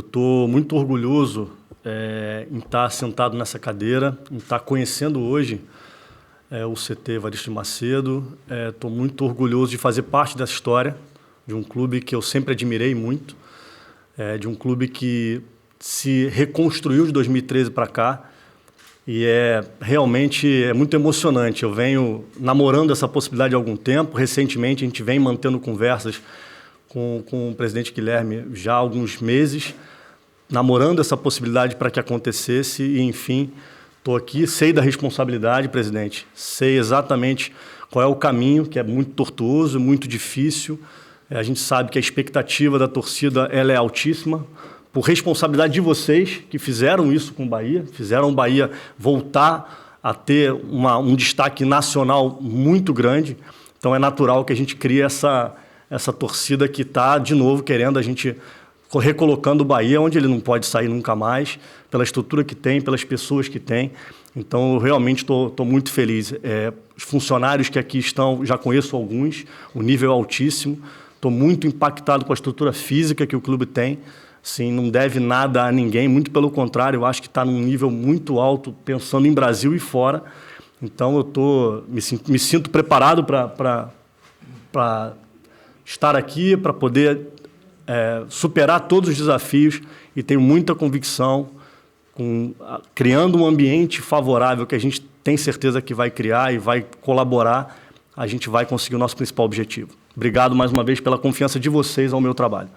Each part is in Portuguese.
estou muito orgulhoso em estar sentado nessa cadeira, em estar conhecendo hoje o CT Evaristo de Macedo. Estou muito orgulhoso de fazer parte dessa história, de um clube que eu sempre admirei muito, de um clube que se reconstruiu de 2013 para cá, e realmente muito emocionante. Eu venho namorando essa possibilidade há algum tempo. Recentemente, a gente vem mantendo conversas com o presidente Guilherme já há alguns meses, namorando essa possibilidade para que acontecesse e, enfim, estou aqui, sei da responsabilidade, presidente, sei exatamente qual é o caminho, que é muito tortuoso, muito difícil. A gente sabe que a expectativa da torcida ela é altíssima, por responsabilidade de vocês, que fizeram isso com o Bahia, fizeram o Bahia voltar a ter um destaque nacional muito grande. Então, é natural que a gente crie essa torcida que está, de novo, querendo a gente recolocando o Bahia onde ele não pode sair nunca mais, pela estrutura que tem, pelas pessoas que tem. Então, eu realmente estou muito feliz. Os funcionários que aqui estão, já conheço alguns, o nível é altíssimo. Estou muito impactado com a estrutura física que o clube tem. Sim, não deve nada a ninguém, muito pelo contrário, eu acho que está num nível muito alto, pensando em Brasil e fora. Então, eu me sinto preparado para estar aqui, para poder superar todos os desafios, e tenho muita convicção, criando um ambiente favorável que a gente tem certeza que vai criar e vai colaborar, a gente vai conseguir o nosso principal objetivo. Obrigado mais uma vez pela confiança de vocês ao meu trabalho.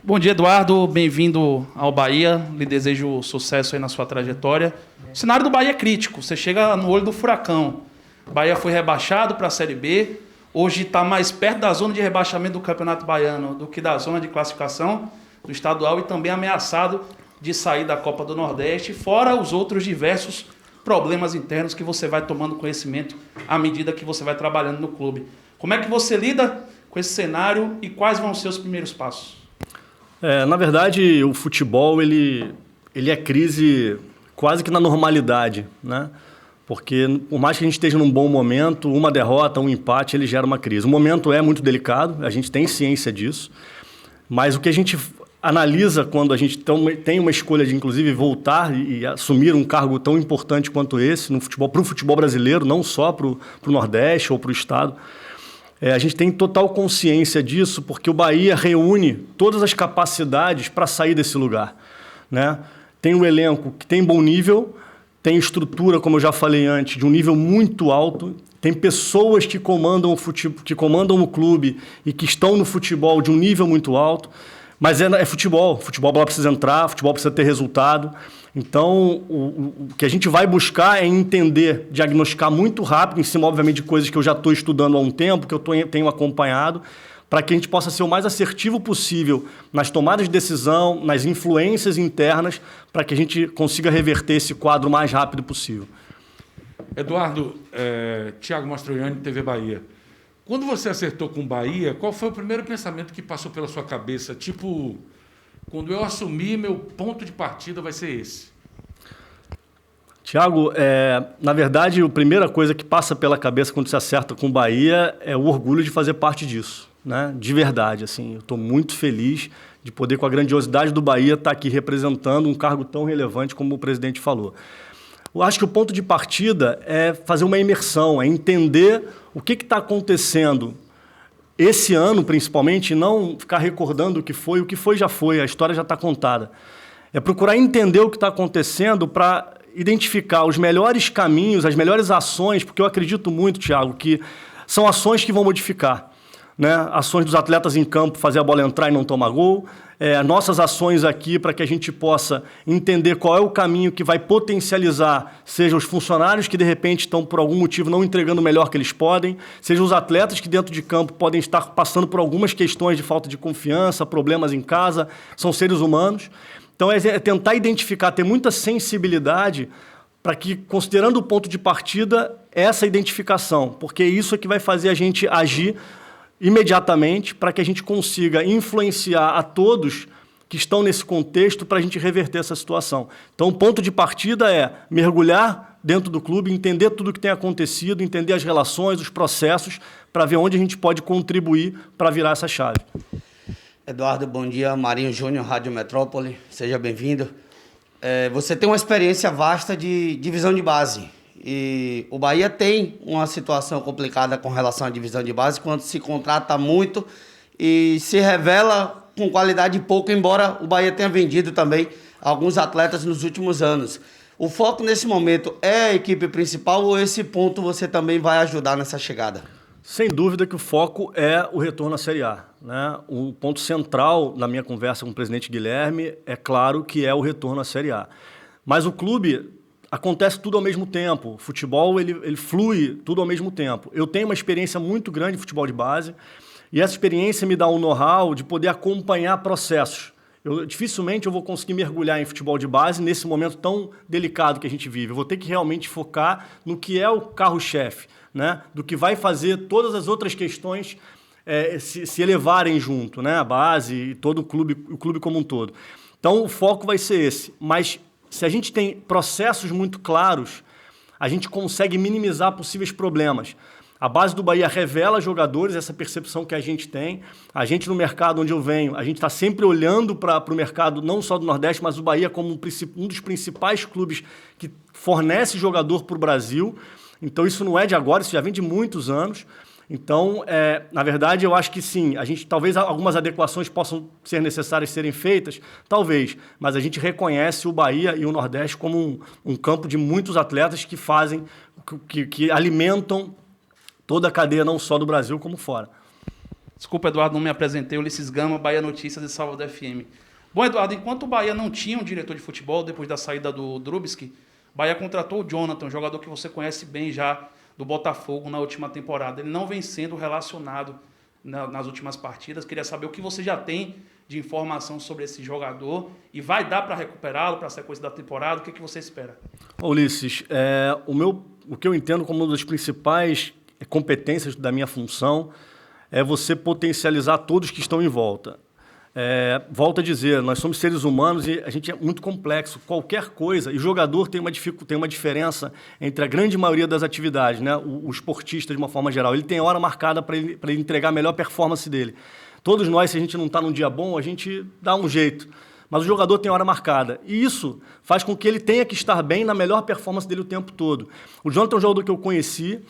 Bom dia, Eduardo. Bem-vindo ao Bahia. Lhe desejo sucesso aí na sua trajetória. O cenário do Bahia é crítico. Você chega no olho do furacão. O Bahia foi rebaixado para a Série B. Hoje está mais perto da zona de rebaixamento do Campeonato Baiano do que da zona de classificação do estadual, e também ameaçado de sair da Copa do Nordeste, fora os outros diversos problemas internos que você vai tomando conhecimento à medida que você vai trabalhando no clube. Como é que você lida com esse cenário e quais vão ser os primeiros passos? Na verdade, o futebol ele é crise quase que na normalidade, né? Porque, por mais que a gente esteja num bom momento, uma derrota, um empate, ele gera uma crise. O momento é muito delicado, a gente tem ciência disso, mas o que a gente analisa quando a gente tem uma escolha de, inclusive, voltar e assumir um cargo tão importante quanto esse no futebol, para o futebol brasileiro, não só para o Nordeste ou para o Estado, a gente tem total consciência disso, porque o Bahia reúne todas as capacidades para sair desse lugar, né? Tem um elenco que tem bom nível, tem estrutura, como eu já falei antes, de um nível muito alto, tem pessoas que comandam o clube e que estão no futebol de um nível muito alto, mas é futebol. Futebol precisa entrar, futebol precisa ter resultado. Então, o que a gente vai buscar é entender, diagnosticar muito rápido, em cima, obviamente, de coisas que eu já estou estudando há um tempo, que eu tenho acompanhado, para que a gente possa ser o mais assertivo possível nas tomadas de decisão, nas influências internas, para que a gente consiga reverter esse quadro o mais rápido possível. Eduardo, Thiago Mastroianni, TV Bahia. Quando você acertou com o Bahia, qual foi o primeiro pensamento que passou pela sua cabeça? Tipo, quando eu assumir, meu ponto de partida vai ser esse. Tiago, na verdade, a primeira coisa que passa pela cabeça quando você acerta com o Bahia é o orgulho de fazer parte disso, né? De verdade, assim, eu estou muito feliz de poder, com a grandiosidade do Bahia, estar aqui representando um cargo tão relevante como o presidente falou. Eu acho que o ponto de partida é fazer uma imersão, é entender o que está acontecendo esse ano, principalmente, e não ficar recordando o que foi já foi, a história já está contada. É procurar entender o que está acontecendo para identificar os melhores caminhos, as melhores ações, porque eu acredito muito, Thiago, que são ações que vão modificar, né? Ações dos atletas em campo, fazer a bola entrar e não tomar gol, nossas ações aqui para que a gente possa entender qual é o caminho que vai potencializar, seja os funcionários que de repente estão por algum motivo não entregando o melhor que eles podem, seja os atletas que dentro de campo podem estar passando por algumas questões de falta de confiança, problemas em casa, são seres humanos. Então é tentar identificar, ter muita sensibilidade para que, considerando o ponto de partida, essa identificação, porque isso é que vai fazer a gente agir imediatamente para que a gente consiga influenciar a todos que estão nesse contexto para a gente reverter essa situação. Então, o ponto de partida é mergulhar dentro do clube, entender tudo o que tem acontecido, entender as relações, os processos, para ver onde a gente pode contribuir para virar essa chave. Eduardo, bom dia. Marinho Júnior, Rádio Metrópole, seja bem-vindo. Você tem uma experiência vasta de divisão de base. E o Bahia tem uma situação complicada com relação à divisão de base, quando se contrata muito e se revela com qualidade pouco, embora o Bahia tenha vendido também alguns atletas nos últimos anos. O foco nesse momento é a equipe principal ou esse ponto você também vai ajudar nessa chegada? Sem dúvida que o foco é o retorno à Série A, né? O ponto central na minha conversa com o presidente Guilherme é claro que é o retorno à Série A. Mas o clube, acontece tudo ao mesmo tempo. O futebol ele flui tudo ao mesmo tempo. Eu tenho uma experiência muito grande de futebol de base e essa experiência me dá um know-how de poder acompanhar processos. Dificilmente eu vou conseguir mergulhar em futebol de base nesse momento tão delicado que a gente vive. Eu vou ter que realmente focar no que é o carro-chefe, né? Do que vai fazer todas as outras questões se elevarem junto, né? A base e todo o clube como um todo. Então o foco vai ser esse. Mas se a gente tem processos muito claros, a gente consegue minimizar possíveis problemas. A base do Bahia revela jogadores, essa percepção que a gente tem. A gente no mercado onde eu venho, a gente está sempre olhando para o mercado não só do Nordeste, mas o Bahia como um dos principais clubes que fornece jogador para o Brasil. Então isso não é de agora, isso já vem de muitos anos. Então, na verdade, eu acho que sim, talvez algumas adequações possam ser necessárias serem feitas, talvez, mas a gente reconhece o Bahia e o Nordeste como um campo de muitos atletas que fazem, que alimentam toda a cadeia, não só do Brasil, como fora. Desculpa, Eduardo, não me apresentei. Ulisses Gama, Bahia Notícias e Salvador FM. Bom, Eduardo, enquanto o Bahia não tinha um diretor de futebol, depois da saída do Drubsky, o Bahia contratou o Jonathan, um jogador que você conhece bem já do Botafogo na última temporada. Ele não vem sendo relacionado nas últimas partidas. Queria saber o que você já tem de informação sobre esse jogador e vai dar para recuperá-lo para a sequência da temporada? O que você espera? Ulisses, o que eu entendo como uma das principais competências da minha função é você potencializar todos que estão em volta. Volto a dizer, nós somos seres humanos e a gente é muito complexo. Qualquer coisa, e o jogador tem uma diferença entre a grande maioria das atividades, né? O esportista, de uma forma geral, ele tem hora marcada para ele entregar a melhor performance dele. Todos nós, se a gente não está num dia bom, a gente dá um jeito. Mas o jogador tem hora marcada. E isso faz com que ele tenha que estar bem na melhor performance dele o tempo todo. O Jonathan é um jogador que eu conheci,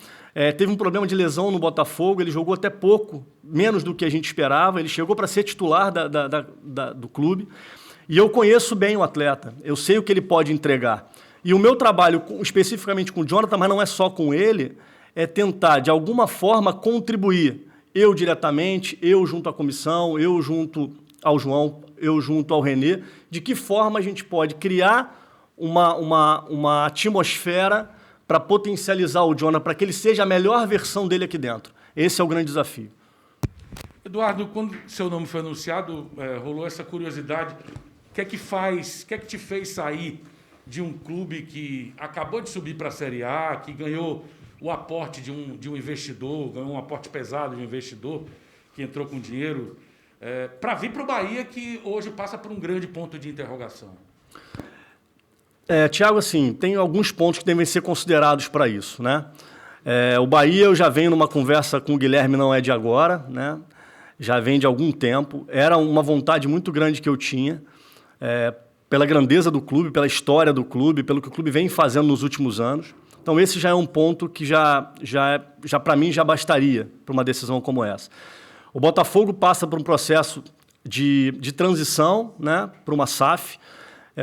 teve um problema de lesão no Botafogo, ele jogou até pouco, menos do que a gente esperava, ele chegou para ser titular do clube, e eu conheço bem o atleta, eu sei o que ele pode entregar. E o meu trabalho, especificamente com o Jonathan, mas não é só com ele, é tentar, de alguma forma, contribuir. Eu diretamente, eu junto à comissão, eu junto ao João, eu junto ao Renê, de que forma a gente pode criar uma atmosfera para potencializar o Jonathan, para que ele seja a melhor versão dele aqui dentro. Esse é o grande desafio. Eduardo, quando seu nome foi anunciado, rolou essa curiosidade. O que é que te fez sair de um clube que acabou de subir para a Série A, que ganhou o aporte de um investidor, ganhou um aporte pesado de um investidor que entrou com dinheiro, para vir para o Bahia, que hoje passa por um grande ponto de interrogação? Thiago, assim, tem alguns pontos que devem ser considerados para isso, né? O Bahia, eu já venho numa conversa com o Guilherme, não é de agora, né? Já vem de algum tempo. Era uma vontade muito grande que eu tinha, pela grandeza do clube, pela história do clube, pelo que o clube vem fazendo nos últimos anos. Então, esse já é um ponto que já para mim, já bastaria para uma decisão como essa. O Botafogo passa por um processo de transição, né, para uma SAF.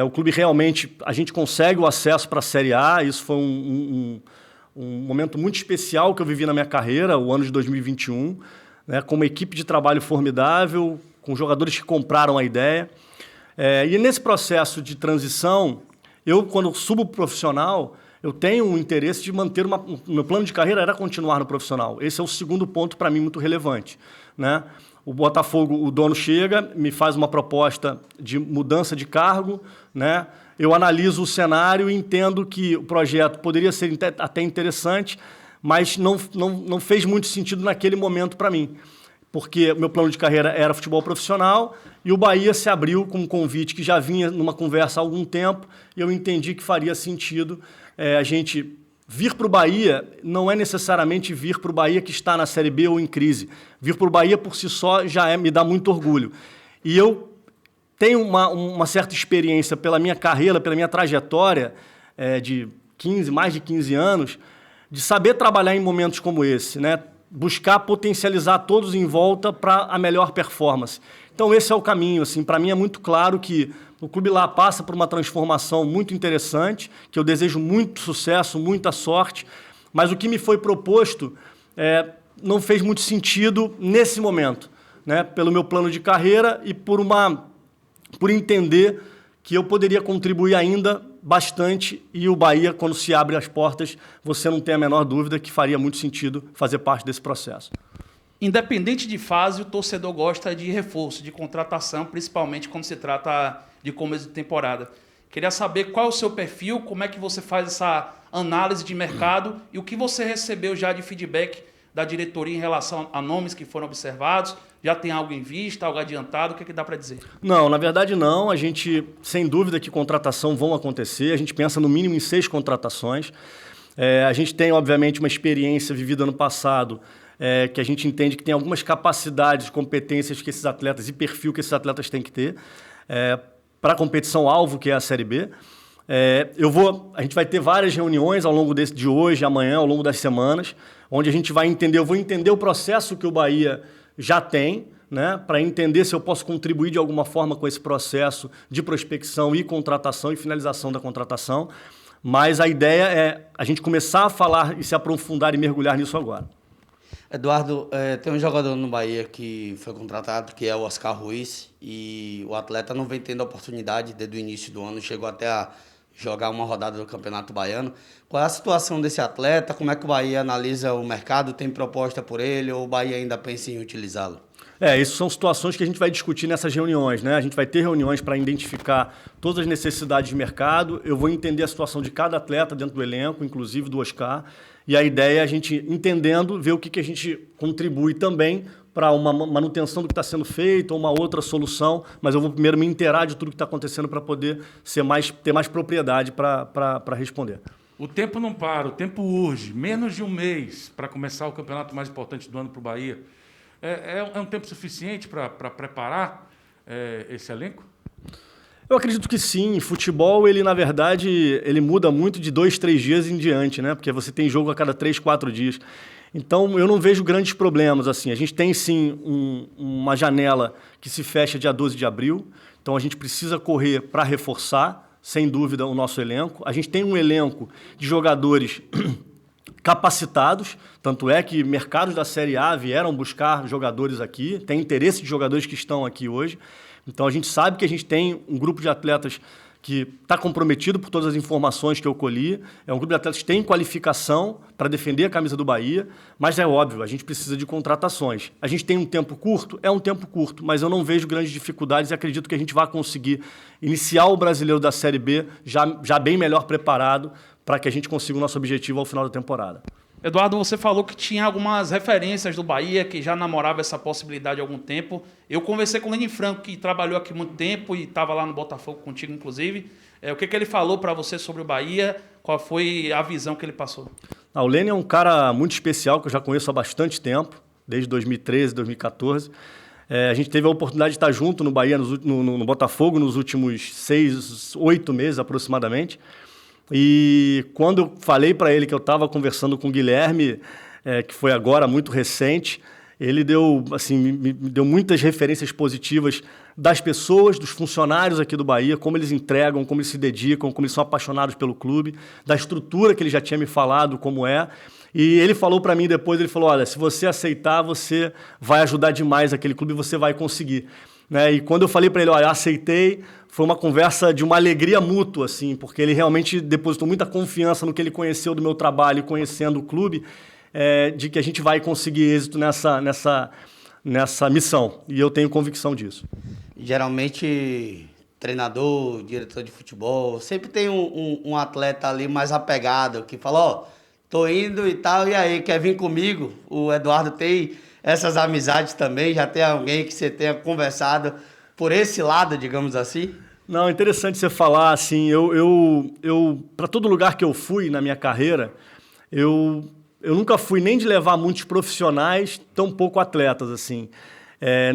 O clube realmente, a gente consegue o acesso para a Série A, isso foi um momento muito especial que eu vivi na minha carreira, o ano de 2021, né, com uma equipe de trabalho formidável, com jogadores que compraram a ideia. E nesse processo de transição, eu, quando subo para o profissional, eu tenho um interesse de manter meu plano de carreira era continuar no profissional. Esse é o segundo ponto, para mim, muito relevante, né? O Botafogo, o dono chega, me faz uma proposta de mudança de cargo, né? Eu analiso o cenário e entendo que o projeto poderia ser até interessante, mas não fez muito sentido naquele momento para mim, porque o meu plano de carreira era futebol profissional e o Bahia se abriu com um convite que já vinha numa conversa há algum tempo e eu entendi que faria sentido a gente vir para o Bahia. Não é necessariamente vir para o Bahia que está na Série B ou em crise. Vir para o Bahia por si só já me dá muito orgulho. E eu tenho uma certa experiência pela minha carreira, pela minha trajetória de mais de 15 anos, de saber trabalhar em momentos como esse, né? Buscar potencializar todos em volta para a melhor performance. Então, esse é o caminho. Assim, para mim é muito claro que o Clube lá passa por uma transformação muito interessante, que eu desejo muito sucesso, muita sorte, mas o que me foi proposto não fez muito sentido nesse momento, né? Pelo meu plano de carreira e por entender que eu poderia contribuir ainda bastante, e o Bahia, quando se abre as portas, você não tem a menor dúvida que faria muito sentido fazer parte desse processo. Independente de fase, o torcedor gosta de reforço, de contratação, principalmente quando se trata de começo de temporada. Queria saber qual é o seu perfil, como é que você faz essa análise de mercado e o que você recebeu já de feedback da diretoria em relação a nomes que foram observados. Já tem algo em vista, algo adiantado? O que dá para dizer? Não, na verdade não. A gente, sem dúvida que contratação vão acontecer. A gente pensa no mínimo em 6 contratações. A gente tem, obviamente, uma experiência vivida no passado, que a gente entende que tem algumas capacidades, competências que esses atletas e perfil que esses atletas têm que ter para a competição-alvo, que é a Série B. A gente vai ter várias reuniões ao longo de hoje, amanhã, ao longo das semanas, onde a gente vai entender, eu vou entender o processo que o Bahia já tem, né, para entender se eu posso contribuir de alguma forma com esse processo de prospecção e contratação e finalização da contratação. Mas a ideia é a gente começar a falar e se aprofundar e mergulhar nisso agora. Eduardo, tem um jogador no Bahia que foi contratado, que é o Oscar Ruiz, e o atleta não vem tendo oportunidade desde o início do ano, chegou até a jogar uma rodada do Campeonato Baiano. Qual é a situação desse atleta? Como é que o Bahia analisa o mercado? Tem proposta por ele ou o Bahia ainda pensa em utilizá-lo? Isso são situações que a gente vai discutir nessas reuniões, né? A gente vai ter reuniões para identificar todas as necessidades de mercado. Eu vou entender a situação de cada atleta dentro do elenco, inclusive do Oscar. E a ideia é a gente, entendendo, ver o que a gente contribui também para uma manutenção do que está sendo feito ou uma outra solução. Mas eu vou primeiro me inteirar de tudo que está acontecendo para poder ter mais propriedade para responder. O tempo não para, o tempo urge. Menos de um mês para começar o campeonato mais importante do ano para o Bahia. É um tempo suficiente para preparar esse elenco? Eu acredito que sim. Futebol, ele na verdade, ele muda muito de 2, 3 dias em diante, né? Porque você tem jogo a cada 3, 4 dias. Então, eu não vejo grandes problemas. Assim. A gente tem, sim, uma janela que se fecha dia 12 de abril. Então, a gente precisa correr para reforçar, sem dúvida, o nosso elenco. A gente tem um elenco de jogadores capacitados, tanto é que mercados da Série A vieram buscar jogadores aqui, tem interesse de jogadores que estão aqui hoje. Então, a gente sabe que a gente tem um grupo de atletas que está comprometido por todas as informações que eu colhi. É um grupo de atletas que tem qualificação para defender a camisa do Bahia, mas é óbvio, a gente precisa de contratações. A gente tem um tempo curto? É um tempo curto, mas eu não vejo grandes dificuldades e acredito que a gente vai conseguir iniciar o Brasileiro da Série B já bem melhor preparado para que a gente consiga o nosso objetivo ao final da temporada. Eduardo, você falou que tinha algumas referências do Bahia, que já namorava essa possibilidade há algum tempo. Eu conversei com o Lênin Franco, que trabalhou aqui há muito tempo e estava lá no Botafogo contigo, inclusive. O que ele falou para você sobre o Bahia? Qual foi a visão que ele passou? O Lênin é um cara muito especial, que eu já conheço há bastante tempo, desde 2013, 2014. A gente teve a oportunidade de estar junto no Bahia, no Botafogo, nos últimos 6, 8 meses aproximadamente. E quando eu falei para ele que eu estava conversando com o Guilherme, que foi agora muito recente, ele me deu muitas referências positivas das pessoas, dos funcionários aqui do Bahia, como eles entregam, como eles se dedicam, como eles são apaixonados pelo clube, da estrutura que ele já tinha me falado, como é. E ele falou para mim depois, ele falou, olha, se você aceitar, você vai ajudar demais aquele clube e você vai conseguir. E quando eu falei para ele, olha, aceitei, foi uma conversa de uma alegria mútua, assim, porque ele realmente depositou muita confiança no que ele conheceu do meu trabalho e conhecendo o clube, de que a gente vai conseguir êxito nessa missão. E eu tenho convicção disso. Geralmente, treinador, diretor de futebol, sempre tem um atleta ali mais apegado, que fala, tô indo e tal, e aí, quer vir comigo? O Eduardo tem essas amizades também, já tem alguém que você tenha conversado por esse lado, digamos assim? Não, é interessante você falar, assim, eu para todo lugar que eu fui na minha carreira, eu nunca fui nem de levar muitos profissionais, tão pouco atletas, assim.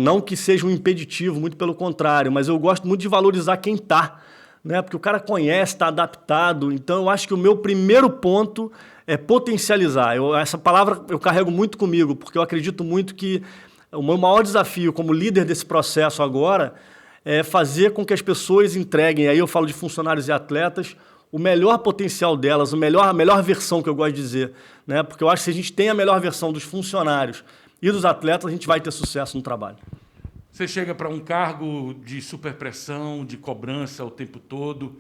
Não que seja um impeditivo, muito pelo contrário, mas eu gosto muito de valorizar quem está, né? Porque o cara conhece, está adaptado. Então, eu acho que o meu primeiro ponto é potencializar. Essa palavra eu carrego muito comigo, porque eu acredito muito que o meu maior desafio como líder desse processo agora é fazer com que as pessoas entreguem, aí eu falo de funcionários e atletas, o melhor potencial delas, a melhor versão que eu gosto de dizer, né? Porque eu acho que se a gente tem a melhor versão dos funcionários e dos atletas, a gente vai ter sucesso no trabalho. Você chega para um cargo de superpressão, de cobrança o tempo todo.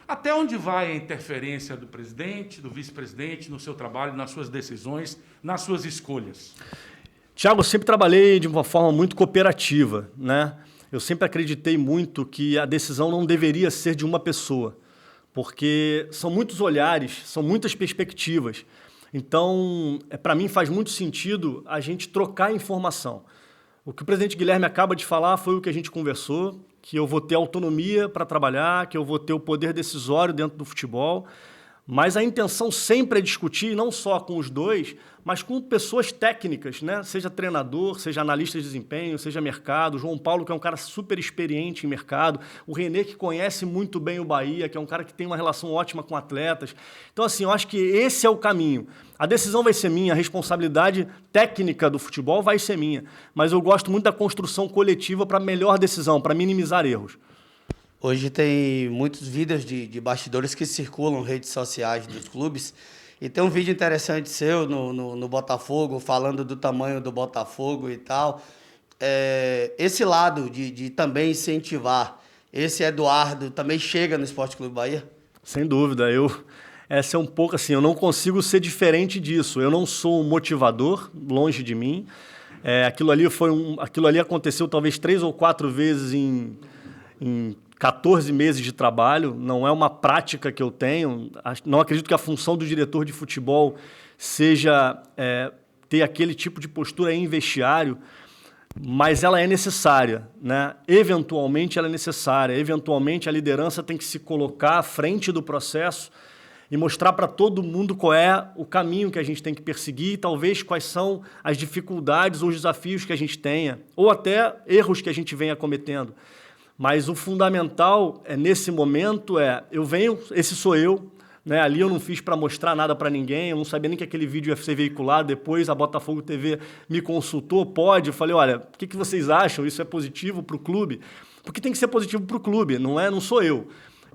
Até onde vai a interferência do presidente, do vice-presidente no seu trabalho, nas suas decisões, nas suas escolhas? Tiago, eu sempre trabalhei de uma forma muito cooperativa, né? Eu sempre acreditei muito que a decisão não deveria ser de uma pessoa, porque são muitos olhares, são muitas perspectivas. Então, para mim faz muito sentido a gente trocar informação. O que o presidente Guilherme acaba de falar foi o que a gente conversou, que eu vou ter autonomia para trabalhar, que eu vou ter o poder decisório dentro do futebol, mas a intenção sempre é discutir, não só com os dois, mas com pessoas técnicas, né? Seja treinador, seja analista de desempenho, seja mercado. O João Paulo, que é um cara super experiente em mercado. O Renê, que conhece muito bem o Bahia, que é um cara que tem uma relação ótima com atletas. Então, assim, eu acho que esse é o caminho. A decisão vai ser minha, a responsabilidade técnica do futebol vai ser minha. Mas eu gosto muito da construção coletiva para melhor decisão, para minimizar erros. Hoje tem muitos vídeos de bastidores que circulam nas redes sociais dos clubes. E tem um vídeo interessante seu no Botafogo, falando do tamanho do Botafogo e tal. Esse lado de também incentivar, esse Eduardo também chega no Esporte Clube Bahia? Sem dúvida. Essa é um pouco assim, eu não consigo ser diferente disso. Eu não sou um motivador, longe de mim. Aquilo ali aconteceu talvez 3 ou 4 vezes em 14 meses de trabalho, não é uma prática que eu tenho. Não acredito que a função do diretor de futebol seja ter aquele tipo de postura em vestiário, mas ela é necessária, né? Eventualmente ela é necessária, eventualmente a liderança tem que se colocar à frente do processo e mostrar para todo mundo qual é o caminho que a gente tem que perseguir e talvez quais são as dificuldades ou os desafios que a gente tenha, ou até erros que a gente venha cometendo. Mas o fundamental nesse momento esse sou eu, né? Ali eu não fiz para mostrar nada para ninguém, eu não sabia nem que aquele vídeo ia ser veiculado, depois a Botafogo TV me consultou, eu falei, olha, o que vocês acham? Isso é positivo para o clube? Porque tem que ser positivo para o clube, não sou eu.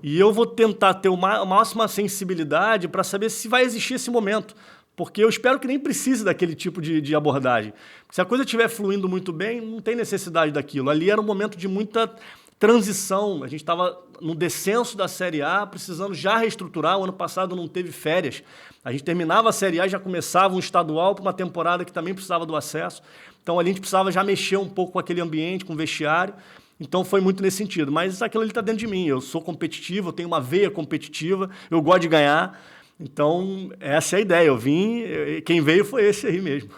E eu vou tentar ter a máxima sensibilidade para saber se vai existir esse momento, porque eu espero que nem precise daquele tipo de abordagem. Se a coisa estiver fluindo muito bem, não tem necessidade daquilo. Ali era um momento de muita transição, a gente estava no descenso da Série A, precisando já reestruturar. O ano passado não teve férias. A gente terminava a Série A e já começava um estadual para uma temporada que também precisava do acesso. Então, ali a gente precisava já mexer um pouco com aquele ambiente, com o vestiário. Então, foi muito nesse sentido. Mas aquilo ali está dentro de mim. Eu sou competitivo, eu tenho uma veia competitiva, eu gosto de ganhar. Então, essa é a ideia. Quem veio foi esse aí mesmo.